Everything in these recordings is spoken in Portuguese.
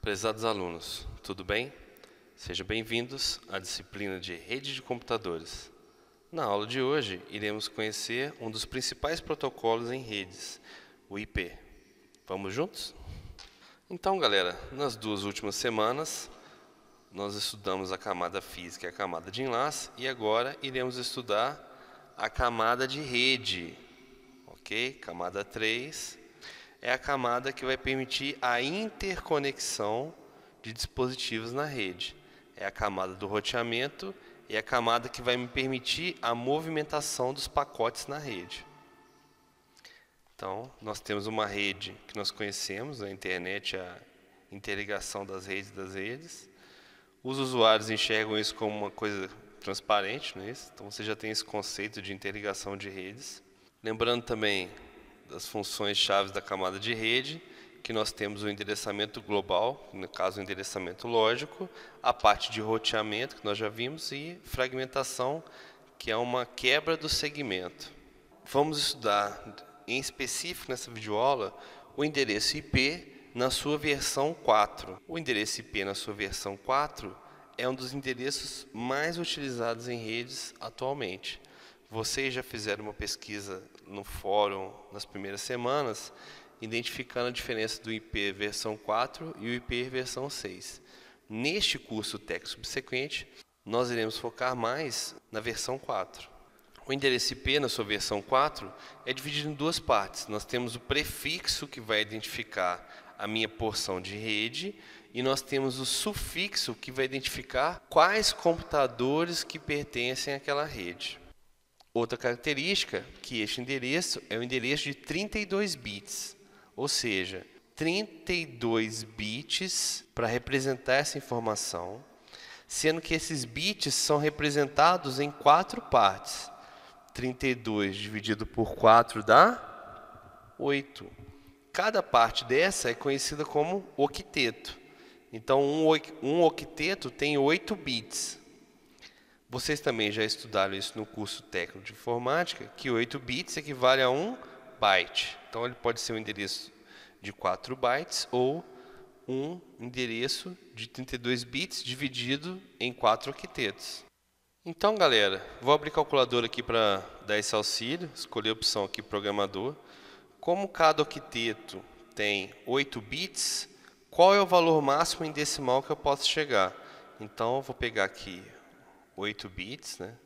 Prezados alunos, tudo bem? Sejam bem-vindos à disciplina de Rede de Computadores. Na aula de hoje, iremos conhecer um dos principais protocolos em redes, o IP. Vamos juntos? Então, galera, nas duas últimas semanas, nós estudamos a camada física e a camada de enlace, e agora iremos estudar a camada de rede, ok? Camada 3. É a camada que vai permitir a interconexão de dispositivos na rede. É a camada do roteamento e a camada que vai me permitir a movimentação dos pacotes na rede. Então, nós temos uma rede que nós conhecemos, a internet, a interligação das redes. Os usuários enxergam isso como uma coisa transparente, não é isso? Então, você já tem esse conceito de interligação de redes. Lembrando também das funções chaves da camada de rede, que nós temos o endereçamento global, no caso o endereçamento lógico, a parte de roteamento, que nós já vimos, e fragmentação, que é uma quebra do segmento. Vamos estudar, em específico nessa videoaula, o endereço IP na sua versão 4. O endereço IP na sua versão 4 é um dos endereços mais utilizados em redes atualmente. Vocês já fizeram uma pesquisa no fórum nas primeiras semanas, identificando a diferença do IP versão 4 e o IP versão 6. Neste curso técnico subsequente, nós iremos focar mais na versão 4. O endereço IP na sua versão 4 é dividido em duas partes. Nós temos o prefixo, que vai identificar a minha porção de rede, e nós temos o sufixo, que vai identificar quais computadores que pertencem àquela rede. Outra característica, que este endereço é o endereço de 32 bits, ou seja, 32 bits para representar essa informação, sendo que esses bits são representados em 4 partes. 32 dividido por 4 dá 8. Cada parte dessa é conhecida como octeto. Então, um octeto tem 8 bits. Vocês também já estudaram isso no curso técnico de informática, que 8 bits equivale a 1 byte. Então, ele pode ser um endereço de 4 bytes ou um endereço de 32 bits dividido em 4 octetos. Então, galera, vou abrir a calculadora aqui para dar esse auxílio, escolher a opção aqui, programador. Como cada octeto tem 8 bits, qual é o valor máximo em decimal que eu posso chegar? Então, eu vou pegar aqui 8 bits, né?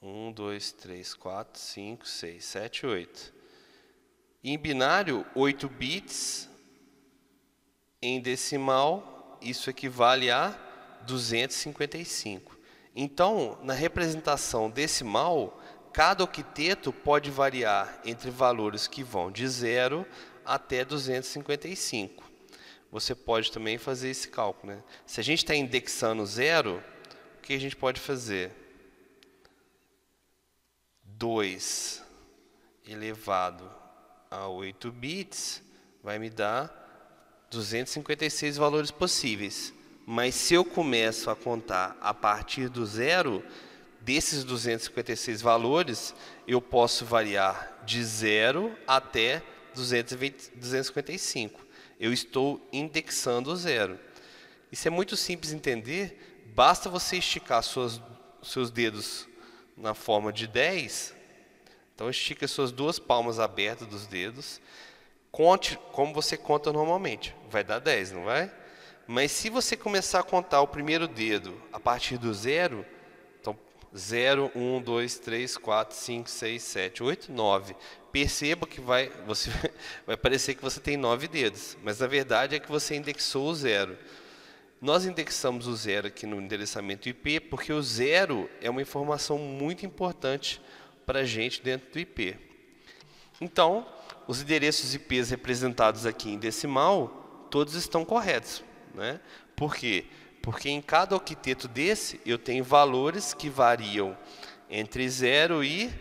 1, 2, 3, 4, 5, 6, 7, 8. Em binário, 8 bits. Em decimal, isso equivale a 255. Então, na representação decimal, cada octeto pode variar entre valores que vão de 0 até 255. Você pode também fazer esse cálculo, né? Se a gente está indexando 0, o que a gente pode fazer? 2 elevado a 8 bits vai me dar 256 valores possíveis. Mas se eu começo a contar a partir do 0, desses 256 valores, eu posso variar de 0 até 255. Eu estou indexando o 0. Isso é muito simples de entender. Basta você esticar seus dedos na forma de 10. Então, estica suas duas palmas abertas dos dedos. Conte como você conta normalmente. Vai dar 10, não vai? Mas se você começar a contar o primeiro dedo a partir do 0, então 0, 1, 2, 3, 4, 5, 6, 7, 8, 9. Perceba que vai parecer que você tem 9 dedos, mas na verdade é que você indexou o 0. Nós indexamos o 0 aqui no endereçamento IP porque o 0 é uma informação muito importante para a gente dentro do IP. Então, os endereços IPs representados aqui em decimal, todos estão corretos, né? Por quê? Porque em cada octeto desse, eu tenho valores que variam entre 0 e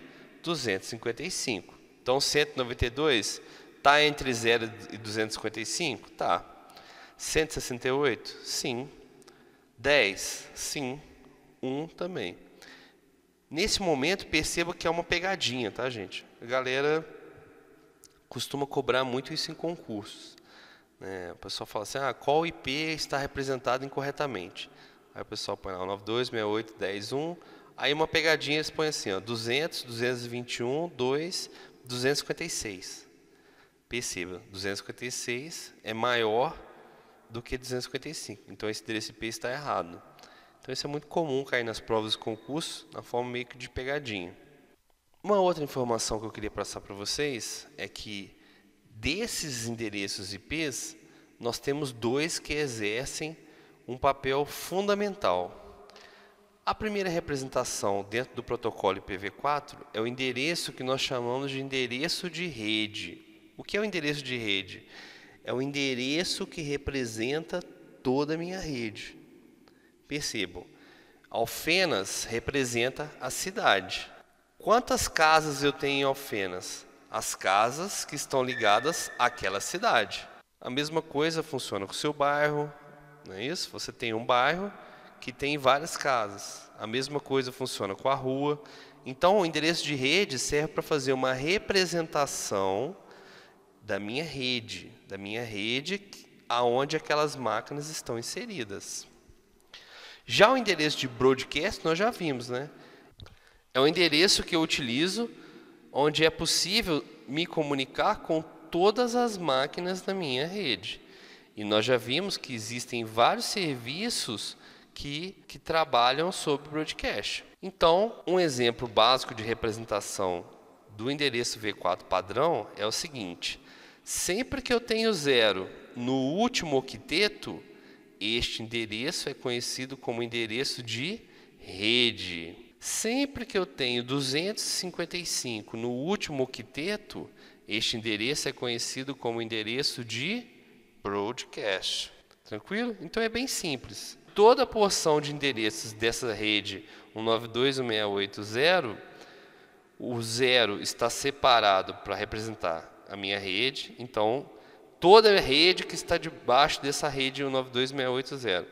255. Então, 192 está entre 0 e 255? Tá. 168? Sim. 10? Sim. 1 também. Nesse momento, perceba que é uma pegadinha, tá, gente? A galera costuma cobrar muito isso em concursos. O pessoal fala assim, qual IP está representado incorretamente? Aí o pessoal põe lá 92.68.10.1, aí uma pegadinha eles põem assim, 200, 221, 2, 256. Perceba, 256 é maior do que 255, então esse endereço IP está errado. Então isso é muito comum cair nas provas de concurso, na forma meio que de pegadinha. Uma outra informação que eu queria passar para vocês é que desses endereços IPs, nós temos dois que exercem um papel fundamental. A primeira representação dentro do protocolo IPv4 é o endereço que nós chamamos de endereço de rede. O que é o endereço de rede? É o endereço que representa toda a minha rede. Percebam, Alfenas representa a cidade. Quantas casas eu tenho em Alfenas? As casas que estão ligadas àquela cidade. A mesma coisa funciona com o seu bairro, não é isso? Você tem um bairro que tem várias casas. A mesma coisa funciona com a rua. Então, o endereço de rede serve para fazer uma representação da minha rede aonde aquelas máquinas estão inseridas. Já o endereço de broadcast nós já vimos, né? É um endereço que eu utilizo onde é possível me comunicar com todas as máquinas da minha rede. E nós já vimos que existem vários serviços que trabalham sobre broadcast. Então, um exemplo básico de representação do endereço V4 padrão é o seguinte: sempre que eu tenho 0 no último octeto, este endereço é conhecido como endereço de rede. Sempre que eu tenho 255 no último octeto, este endereço é conhecido como endereço de broadcast. Tranquilo? Então é bem simples. Toda a porção de endereços dessa rede 192.168.0, o 0 está separado para representar a minha rede. Então, toda a rede que está debaixo dessa rede 192.168.0.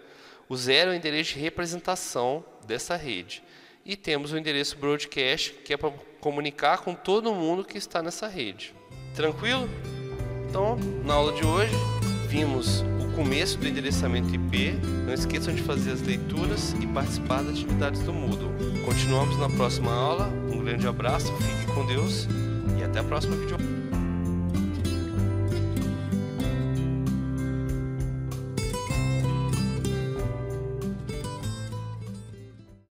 O 0 é o endereço de representação dessa rede. E temos o endereço broadcast, que é para comunicar com todo mundo que está nessa rede. Tranquilo? Então, na aula de hoje, vimos o começo do endereçamento IP. Não esqueçam de fazer as leituras e participar das atividades do Moodle. Continuamos na próxima aula. Um grande abraço, fique com Deus e até a próxima videoaula.